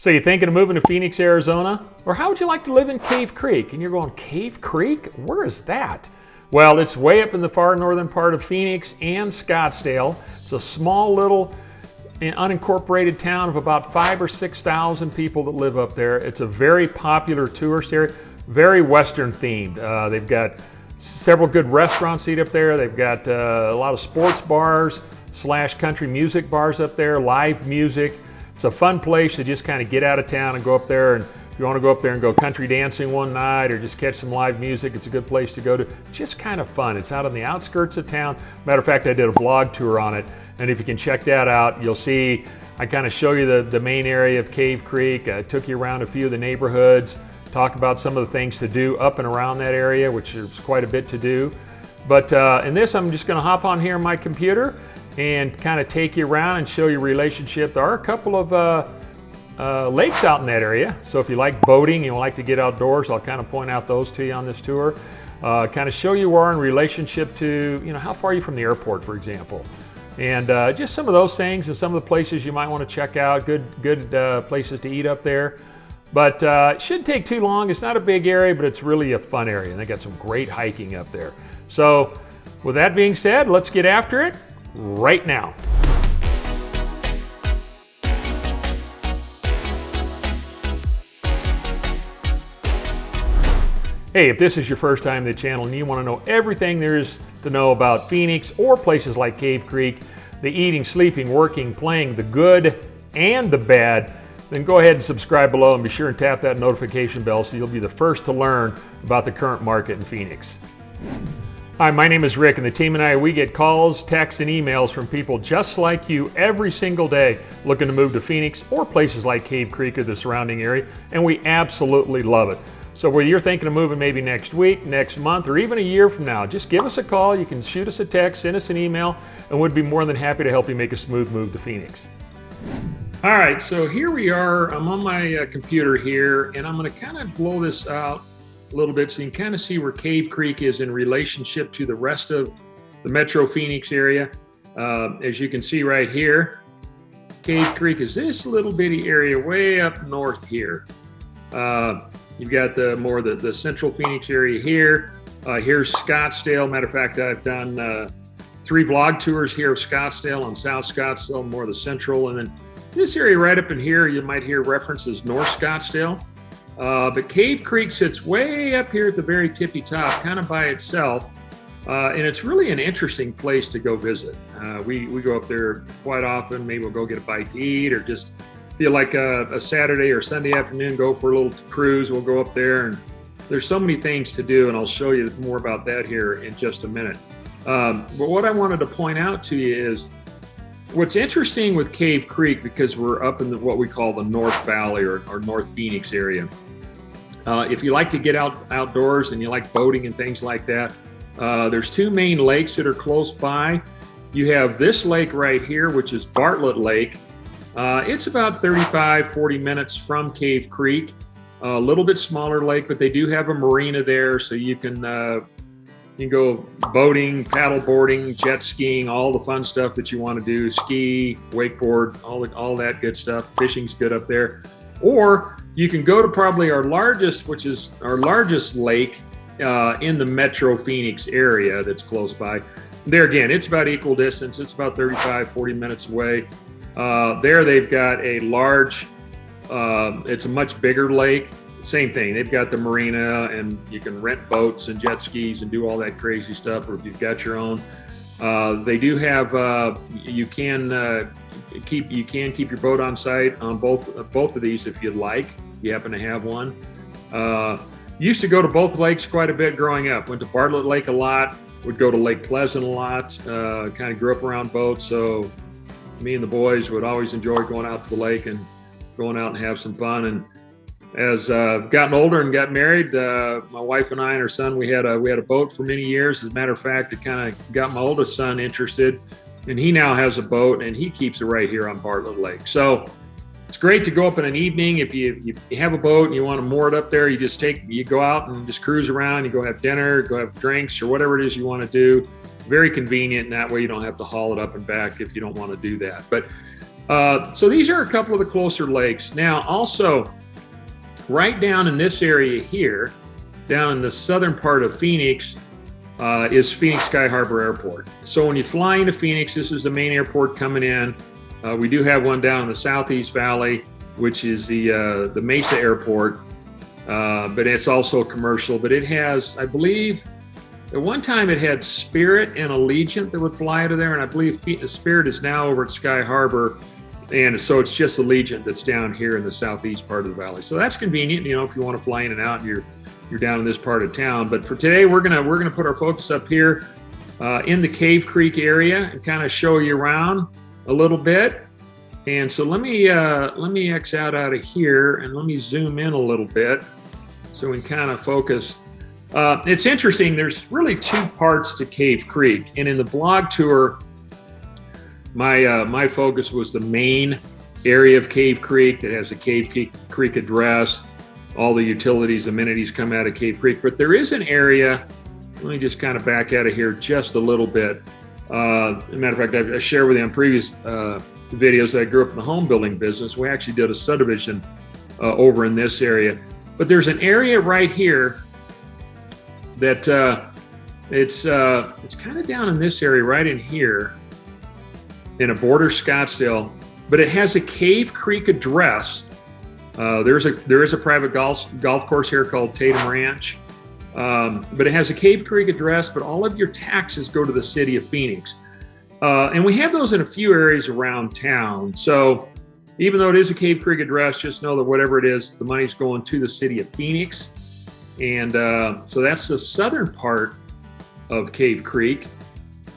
So you thinking of moving to Phoenix, Arizona? Or how would you like to live in Cave Creek? And you're going, Cave Creek? Where is that? Well, it's way up in the far northern part of Phoenix and Scottsdale. It's a small little unincorporated town of about 5,000 or 6,000 people that live up there. It's a very popular tourist area, very Western themed. They've got several good restaurants to eat up there. They've got a lot of sports bars / country music bars up there, live music. It's a fun place to just kind of get out of town and go up there. And if you want to go up there and go country dancing one night or just catch some live music, it's a good place to go to. Just kind of fun. It's out on the outskirts of town. Matter of fact, I did a vlog tour on it. And if you can check that out, you'll see I kind of show you the main area of Cave Creek. I took you around a few of the neighborhoods, talk about some of the things to do up and around that area, which is quite a bit to do. But in this, I'm just going to hop on here on my computer and kind of take you around and show you relationship. There are a couple of lakes out in that area. So if you like boating, you like to get outdoors, I'll kind of point out those to you on this tour. Kind of show you where in relationship to, how far are you from the airport, for example. And just some of those things and some of the places you might want to check out, good places to eat up there. But it shouldn't take too long. It's not a big area, but it's really a fun area. And they got some great hiking up there. So with that being said, let's get after it right now. Hey, if this is your first time to the channel and you want to know everything there is to know about Phoenix or places like Cave Creek, the eating, sleeping, working, playing, the good and the bad, then go ahead and subscribe below and be sure and tap that notification bell so you'll be the first to learn about the current market in Phoenix. Hi, my name is Rick, and the team and I, we get calls, texts, and emails from people just like you every single day looking to move to Phoenix or places like Cave Creek or the surrounding area, and we absolutely love it. So whether you're thinking of moving maybe next week, next month, or even a year from now, just give us a call. You can shoot us a text, send us an email, and we'd be more than happy to help you make a smooth move to Phoenix. All right, so here we are. I'm on my computer here, and I'm going to kind of blow this out a little bit so you can kind of see where Cave Creek is in relationship to the rest of the Metro Phoenix area. As you can see right here, Cave Creek is this little bitty area way up north here. You've got the central Phoenix area here. Here's Scottsdale. Matter of fact, I've done 3 vlog tours here of Scottsdale on South Scottsdale, more of the central. And then this area right up in here, you might hear references North Scottsdale. But Cave Creek sits way up here at the very tippy top, kind of by itself. And it's really an interesting place to go visit. We go up there quite often. Maybe we'll go get a bite to eat or just feel like a Saturday or Sunday afternoon, go for a little cruise. We'll go up there, and there's so many things to do, and I'll show you more about that here in just a minute. But what I wanted to point out to you is what's interesting with Cave Creek, because we're up in what we call the North Valley or North Phoenix area. If you like to get outdoors and you like boating and things like that, there's 2 main lakes that are close by. You have this lake right here, which is Bartlett Lake. It's about 40 minutes from Cave Creek. A little bit smaller lake, but they do have a marina there, so you can go boating, paddle boarding, jet skiing, all the fun stuff that you want to do, ski, wakeboard, all that good stuff. Fishing's good up there. Or you can go to probably our largest lake in the Metro Phoenix area that's close by. There again, it's about equal distance. It's about 40 minutes away. There they've got a large, it's a much bigger lake. Same thing, they've got the marina, and you can rent boats and jet skis and do all that crazy stuff, or if you've got your own. They do have, you can keep your boat on site on both of these if you'd like. You happen to have one. Used to go to both lakes quite a bit growing up. Went to Bartlett Lake a lot, would go to Lake Pleasant a lot, kind of grew up around boats, so me and the boys would always enjoy going out to the lake and going out and have some fun. And as I've gotten older and got married, my wife and I and our son, we had a boat for many years. As a matter of fact, it kind of got my oldest son interested, and he now has a boat, and he keeps it right here on Bartlett Lake. So it's great to go up in an evening. If you have a boat and you want to moor it up there, you go out and just cruise around. You go have dinner, go have drinks, or whatever it is you want to do. Very convenient, and that way you don't have to haul it up and back if you don't want to do that. But So these are a couple of the closer lakes. Now, also, right down in this area here, down in the southern part of Phoenix, is Phoenix Sky Harbor Airport. So when you fly into Phoenix, this is the main airport coming in. We do have one down in the Southeast Valley, which is the Mesa Airport, but it's also commercial. But it has, I believe, at one time it had Spirit and Allegiant that would fly out of there, and I believe Spirit is now over at Sky Harbor. And so it's just Allegiant that's down here in the southeast part of the valley. So that's convenient, you know, if you want to fly in and out and you're down in this part of town. But for today, we're gonna put our focus up here in the Cave Creek area and kind of show you around a little bit. And so let me X out of here and let me zoom in a little bit so we can kind of focus. It's interesting. There's really two parts to Cave Creek, and in the blog tour, my focus was the main area of Cave Creek that has a Cave Creek address. All the utilities, amenities come out of Cave Creek. But there is an area, let me just kind of back out of here just a little bit. As a matter of fact, I shared with you on previous videos that I grew up in the home building business. We actually did a subdivision over in this area. But there's an area right here that it's kind of down in this area, right in here, in a border Scottsdale, but it has a Cave Creek address. There is a private golf course here called Tatum Ranch, but it has a Cave Creek address, but all of your taxes go to the city of Phoenix. And we have those in a few areas around town. So even though it is a Cave Creek address, just know that whatever it is, the money's going to the city of Phoenix. And so that's the southern part of Cave Creek.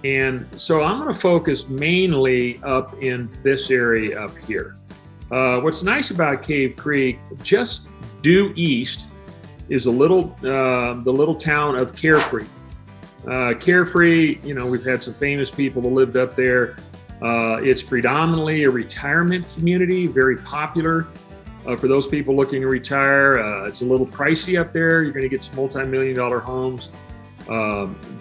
And so I'm going to focus mainly up in this area up here. What's nice about Cave Creek, just due east, is the little town of Carefree. Carefree, you know, we've had some famous people that lived up there. It's predominantly a retirement community, very popular for those people looking to retire. It's a little pricey up there. You're going to get some multi-million-dollar homes.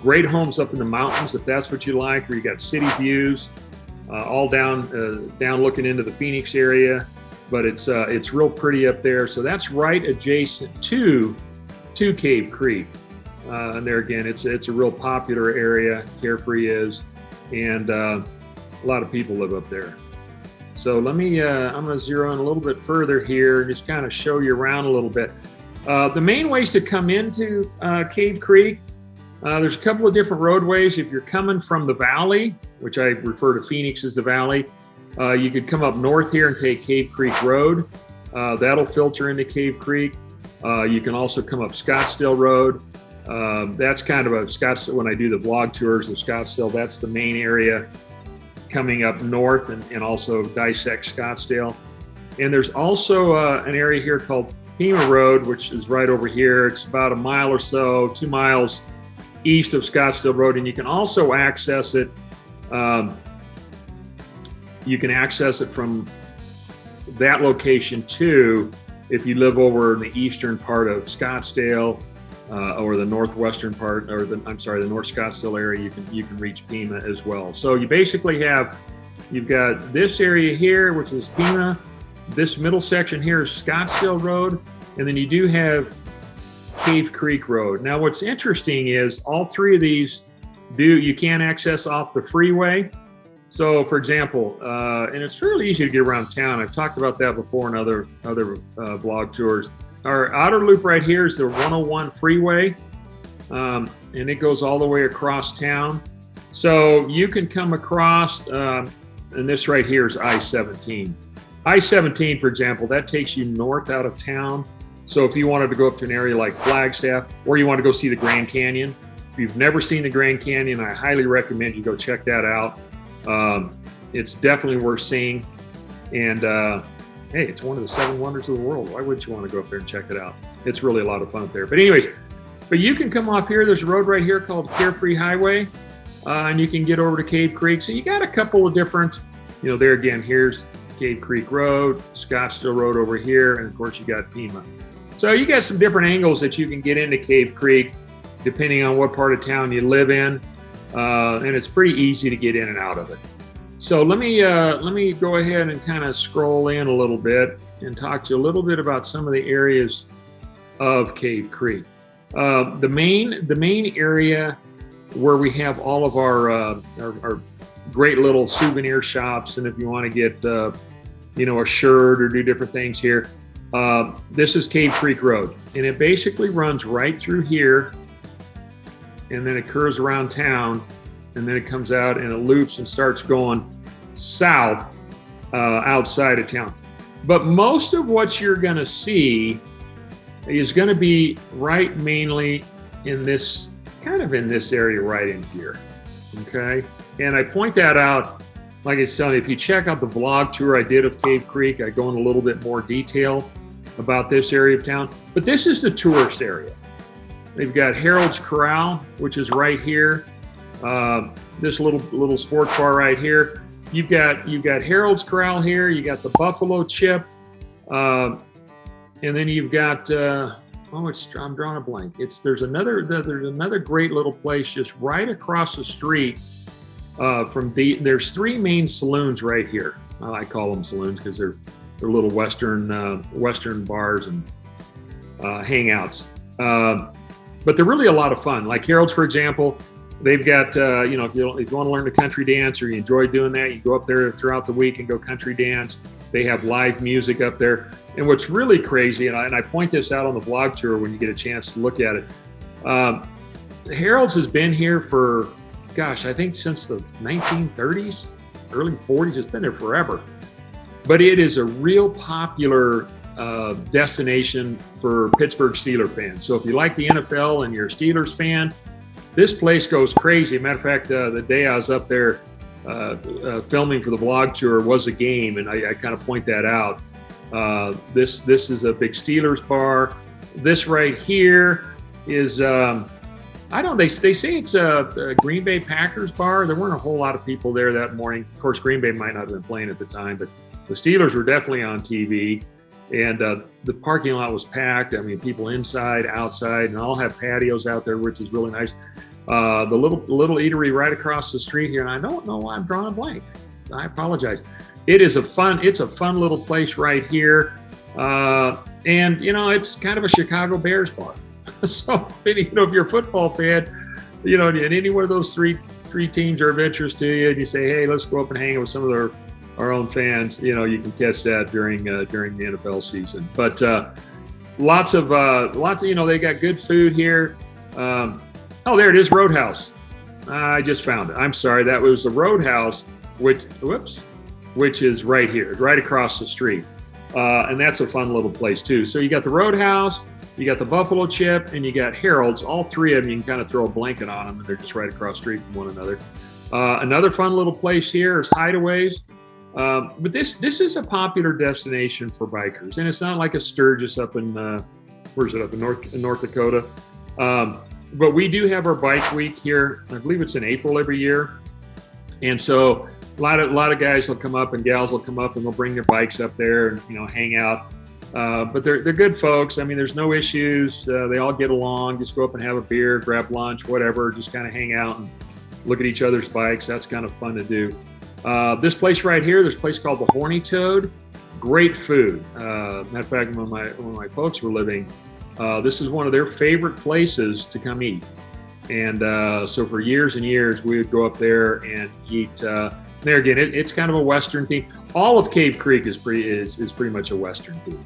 Great homes up in the mountains, if that's what you like, where you got city views, all down looking into the Phoenix area. But it's real pretty up there. So that's right adjacent to Cave Creek. And there again, it's a real popular area. Carefree is, and a lot of people live up there. So let me, I'm going to zero in a little bit further here and just kind of show you around a little bit. The main ways to come into Cave Creek, there's a couple of different roadways. If you're coming from the valley, which I refer to Phoenix as the valley, you could come up north here and take Cave Creek Road. That'll filter into Cave Creek. You can also come up Scottsdale Road. That's kind of a Scottsdale, when I do the vlog tours of Scottsdale, that's the main area coming up north and also dissect Scottsdale. And there's also an area here called Pima Road, which is right over here. It's about a mile or so, 2 miles east of Scottsdale Road, and you can also access it. You can access it from that location too, if you live over in the eastern part of Scottsdale or the northwestern part, or the North Scottsdale area. You can reach Pima as well. So you basically you've got this area here, which is Pima. This middle section here is Scottsdale Road, and then you do have Cave Creek Road. Now, what's interesting is all three of these you can access off the freeway. So, for example, and it's fairly easy to get around town. I've talked about that before in other blog tours. Our outer loop right here is the 101 freeway, and it goes all the way across town. So you can come across, and this right here is I-17. I-17, for example, that takes you north out of town. So if you wanted to go up to an area like Flagstaff, or you want to go see the Grand Canyon, if you've never seen the Grand Canyon, I highly recommend you go check that out. It's definitely worth seeing. And hey, it's one of the 7 wonders of the world. Why wouldn't you want to go up there and check it out? It's really a lot of fun up there. But anyways, you can come off here. There's a road right here called Carefree Highway, and you can get over to Cave Creek. So you got a couple of different, there again, here's Cave Creek Road, Scottsdale Road over here, and of course you got Pima. So you got some different angles that you can get into Cave Creek, depending on what part of town you live in, and it's pretty easy to get in and out of it. So let me go ahead and kind of scroll in a little bit and talk to you a little bit about some of the areas of Cave Creek. The main area where we have all of our great little souvenir shops, and if you want to get a shirt or do different things here, this is Cave Creek Road, and it basically runs right through here, and then it curves around town, and then it comes out and it loops and starts going south outside of town. But most of what you're going to see is going to be right mainly in this area right in here. Okay, and I point that out, like I said, if you check out the vlog tour I did of Cave Creek, I go in a little bit more detail about this area of town. But this is the tourist area. They've got Harold's Corral, which is right here. This little sports bar right here. You've got Harold's Corral here. You got the Buffalo Chip, and then you've got I'm drawing a blank. There's another great little place just right across the street there's three main saloons right here. I call them saloons because they're little western bars and hangouts. But they're really a lot of fun. Like Harold's, for example, they've got if you want to learn to country dance or you enjoy doing that, you go up there throughout the week and go country dance. They have live music up there. And what's really crazy, and I point this out on the vlog tour when you get a chance to look at it, Harold's has been here for, I think since the 1930s, early 40s. It's been there forever. But it is a real popular destination for Pittsburgh Steelers fans. So if you like the NFL and you're a Steelers fan, this place goes crazy. Matter of fact, the day I was up there filming for the vlog tour was a game, and I kind of point that out. This is a big Steelers bar. This right here is they say it's a Green Bay Packers bar. There weren't a whole lot of people there that morning. Of course, Green Bay might not have been playing at the time, but the Steelers were definitely on TV, and the parking lot was packed. I mean, people inside, outside, and all have patios out there, which is really nice. The little eatery right across the street here, and I don't know why I'm drawing a blank. I apologize. It's a fun little place right here, and it's kind of a Chicago Bears bar. So if you're a football fan, and any one of those three teams are of interest to you, and you say, hey, let's go up and hang out with some of our own fans, you can catch that during the NFL season. But lots of they got good food here. There it is, Roadhouse. I just found it. I'm sorry, that was the Roadhouse, which is right here, right across the street. And that's a fun little place too. So you got the Roadhouse, you got the Buffalo Chip, and you got Harold's. All three of them, you can kind of throw a blanket on them, and they're just right across the street from one another. Another fun little place here is Hideaways. But this is a popular destination for bikers, and it's not like a Sturgis up in North Dakota. But we do have our bike week here. I believe it's in April every year, and so a lot of guys will come up and gals will come up and they'll bring their bikes up there and hang out. But they're good folks. I mean, there's no issues. They all get along. Just go up and have a beer, grab lunch, whatever. Just kind of hang out and look at each other's bikes. That's kind of fun to do. This place right here, there's a place called the Horny Toad. Great food. Matter of fact, when my folks were living, this is one of their favorite places to come eat. And so for years and years, we would go up there and eat. There again, it's kind of a Western theme. All of Cave Creek is pretty much a Western theme.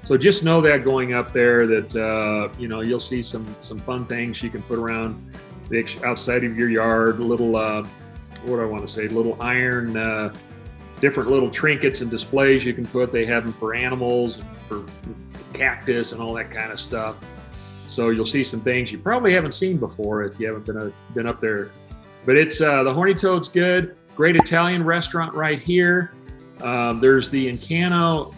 So just know that going up there that you'll see some fun things you can put around the outside of your yard. Little little iron, different little trinkets and displays you can put. They have them for animals and for cactus and all that kind of stuff. So you'll see some things you probably haven't seen before if you haven't been up there. But it's the Horny Toad's good. Great Italian restaurant right here. There's the Encano's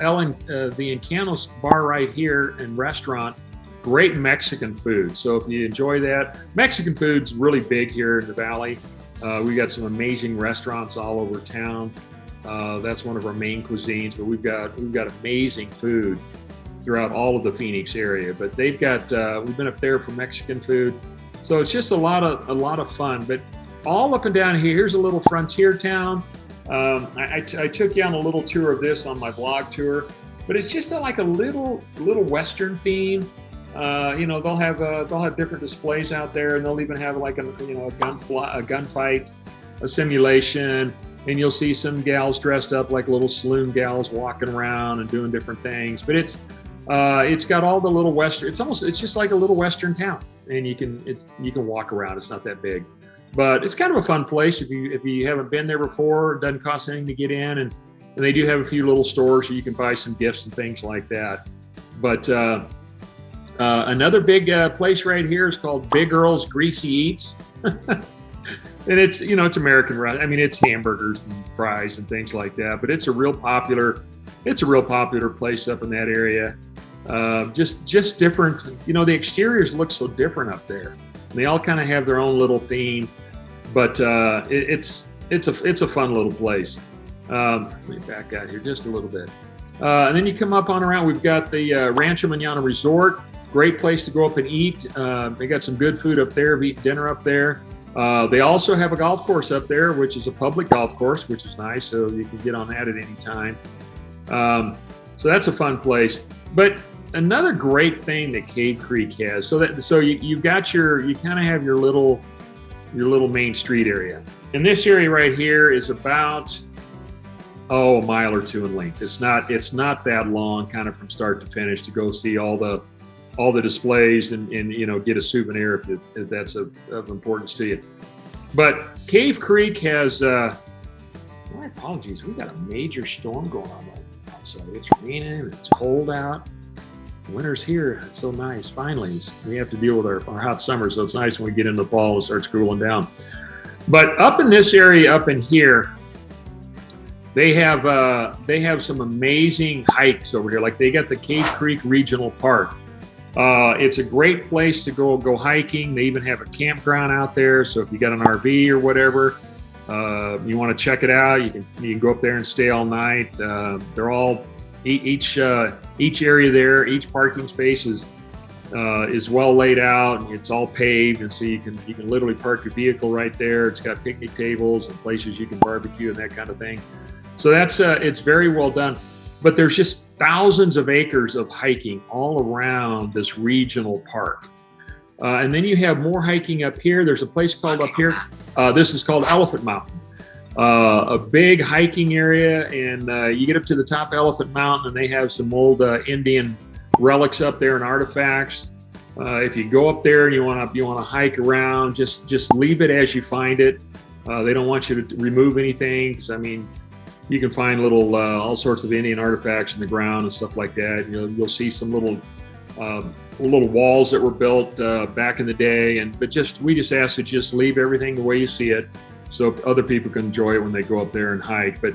bar right here and restaurant. Great Mexican food. So if you enjoy that, Mexican food's really big here in the Valley. We got some amazing restaurants all over town. That's one of our main cuisines, but we've got amazing food throughout all of the Phoenix area. But they've got we've been up there for Mexican food, so it's just a lot of fun. But all up and down here, here's a little frontier town. I took you on a little tour of this on my vlog tour, but it's just like a little Western theme. You know, they'll have different displays out there, and they'll even have like a gunfight, a simulation, and you'll see some gals dressed up like little saloon gals walking around and doing different things. But it's got all the little Western. It's just like a little Western town, and you can walk around. It's not that big, but it's kind of a fun place if you haven't been there before. It doesn't cost anything to get in, and they do have a few little stores so you can buy some gifts and things like that. But another big place right here is called Big Earl's Greasy Eats. And it's American run. I mean, it's hamburgers and fries and things like that, but it's a real popular place up in that area. Just different, the exteriors look so different up there. And they all kind of have their own little theme, but it's a fun little place. Let me back out here just a little bit. And then you come up on around, we've got the Rancho Manana Resort. Great place to go up and eat. They got some good food up there. We eat dinner up there. They also have a golf course up there, which is a public golf course, which is nice. So you can get on that at any time. So that's a fun place. But another great thing that Cave Creek has, so you kind of have your little main street area. And this area right here is about a mile or two in length. It's not that long, kind of from start to finish, to go see all the displays and get a souvenir if that's of importance to you. But Cave Creek has my apologies, we've got a major storm going on right outside. It's raining and it's cold out. Winter's here. It's so nice. Finally, we have to deal with our hot summer, so it's nice when we get into fall and starts cooling down. But up in this area, up in here, they have some amazing hikes over here. Like they got the Cave Creek Regional Park. It's a great place to go hiking. They even have a campground out there. So if you got an RV or whatever, you want to check it out, you can go up there and stay all night. They're all each area there, each parking space is well laid out, and it's all paved, and so you can literally park your vehicle right there. It's got picnic tables and places you can barbecue and that kind of thing. So that's it's very well done. But there's just thousands of acres of hiking all around this regional park. And then you have more hiking up here. There's a place called up here, this is called Elephant Mountain. A big hiking area, and you get up to the top of Elephant Mountain, and they have some old Indian relics up there and artifacts. If you go up there and you want to hike around, just leave it as you find it. They don't want you to remove anything, because I mean, you can find little all sorts of Indian artifacts in the ground and stuff like that. You'll see some little walls that were built back in the day, but we just ask that you just leave everything the way you see it, so other people can enjoy it when they go up there and hike. But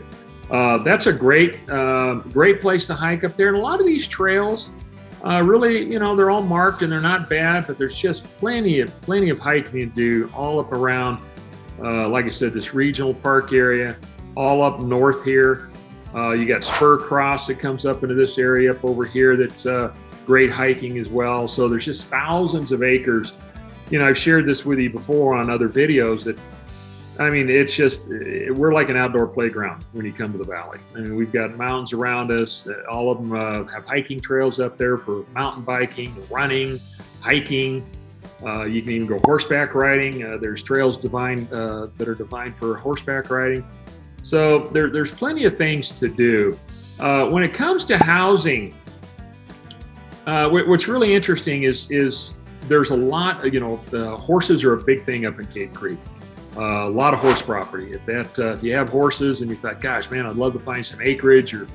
that's a great place to hike up there. And a lot of these trails, really, they're all marked and they're not bad, but there's just plenty of hiking to do all up around, like I said, this regional park area. All up north here, you got Spur Cross that comes up into this area up over here. That's great hiking as well. So there's just thousands of acres. I've shared this with you before on other videos that, I mean, we're like an outdoor playground when you come to the valley. I mean, we've got mountains around us. All of them have hiking trails up there for mountain biking, running, hiking. You can even go horseback riding. There's trails that are designed for horseback riding. So there's plenty of things to do. When it comes to housing, what's really interesting is there's a lot, horses are a big thing up in Cave Creek. A lot of horse property. If you have horses and you thought, gosh, man, I'd love to find some acreage or,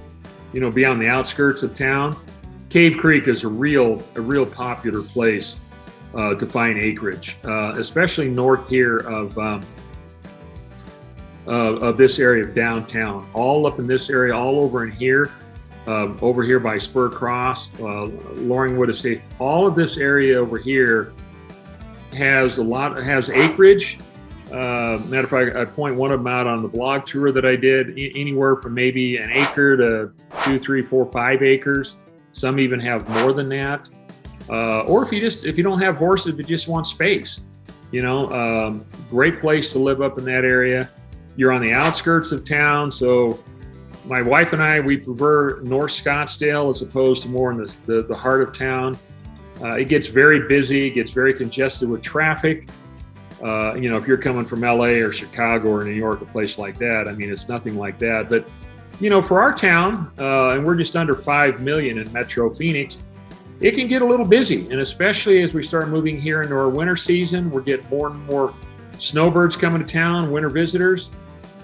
be on the outskirts of town, Cave Creek is a real popular place to find acreage, especially north here of this area of downtown, all up in this area, all over in here, over here by Spur Cross, Loringwood Estate. All of this area over here has acreage. Matter of fact, I point one of them out on the blog tour that I did, anywhere from maybe an acre to 2, 3, 4, 5 acres. Some even have more than that. Or if you don't have horses but just want space, great place to live up in that area. you're on the outskirts of town. So my wife and I, we prefer North Scottsdale as opposed to more in the heart of town. It gets very busy, it gets very congested with traffic. If you're coming from LA or Chicago or New York, a place like that, I mean, it's nothing like that. But, for our town, and we're just under 5 million in Metro Phoenix, it can get a little busy. And especially as we start moving here into our winter season, we're getting more and more snowbirds coming to town, winter visitors,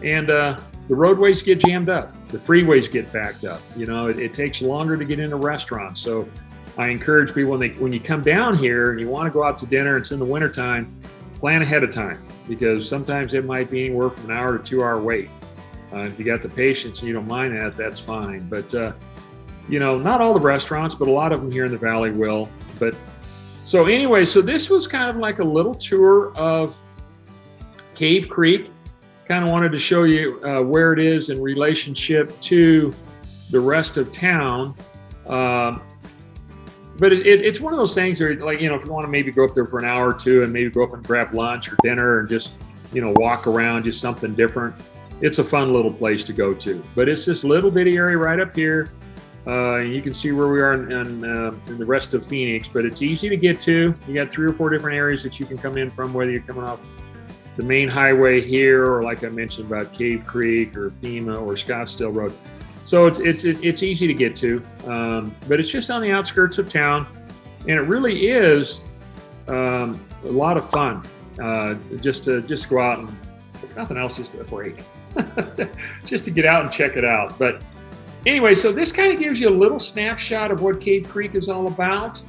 and the roadways get jammed up. The freeways get backed up. It takes longer to get into restaurants. So I encourage people when you come down here and you want to go out to dinner, it's in the wintertime, plan ahead of time, because sometimes it might be anywhere from an hour to 2 hour wait. If you got the patience and you don't mind that, that's fine. But, not all the restaurants, but a lot of them here in the Valley will. But so anyway, so this was kind of like a little tour of Cave Creek. Kind of wanted to show you where it is in relationship to the rest of town. But it's one of those things where, like, if you want to maybe go up there for an hour or two and maybe go up and grab lunch or dinner and just, walk around, just something different. It's a fun little place to go to. But it's this little bitty area right up here. And you can see where we are in the rest of Phoenix, but it's easy to get to. You got 3 or 4 different areas that you can come in from, whether you're coming off the main highway here, or like I mentioned about Cave Creek or Pima or Scottsdale Road. So it's easy to get to, but it's just on the outskirts of town, and it really is a lot of fun. Just to go out and, if nothing else, just a break, just to get out and check it out. But anyway, so this kind of gives you a little snapshot of what Cave Creek is all about.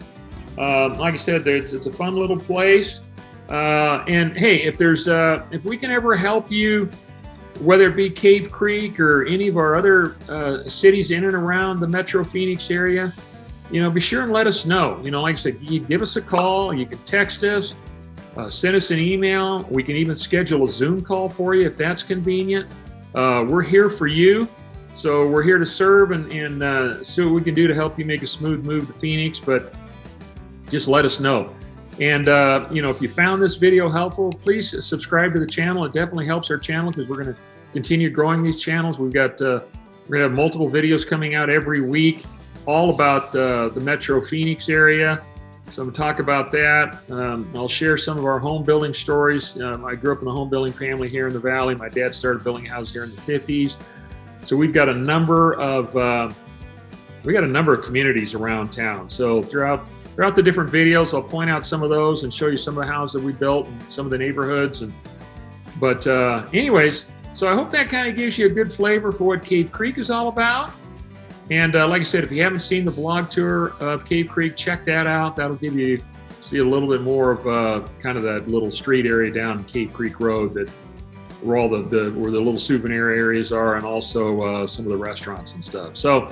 Like I said, it's a fun little place. And hey, if we can ever help you, whether it be Cave Creek or any of our other cities in and around the Metro Phoenix area, be sure and let us know. Like I said, you give us a call, you can text us, send us an email. We can even schedule a Zoom call for you if that's convenient. We're here for you. So we're here to serve and see what we can do to help you make a smooth move to Phoenix, but just let us know. And, if you found this video helpful, please subscribe to the channel. It definitely helps our channel because we're going to continue growing these channels. We're going to have multiple videos coming out every week, all about the Metro Phoenix area. So I'm going to talk about that. I'll share some of our home building stories. I grew up in a home building family here in the Valley. My dad started building a house here in the 50s. So we've got a number of communities around town. So throughout the different videos, I'll point out some of those and show you some of the houses that we built and some of the neighborhoods. But anyways, so I hope that kind of gives you a good flavor for what Cave Creek is all about. And like I said, if you haven't seen the blog tour of Cave Creek, check that out. That'll see a little bit more of kind of that little street area down Cave Creek Road where all where the little souvenir areas are, and also some of the restaurants and stuff. So,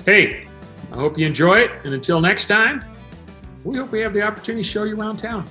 hey, I hope you enjoy it. And until next time, we hope we have the opportunity to show you around town.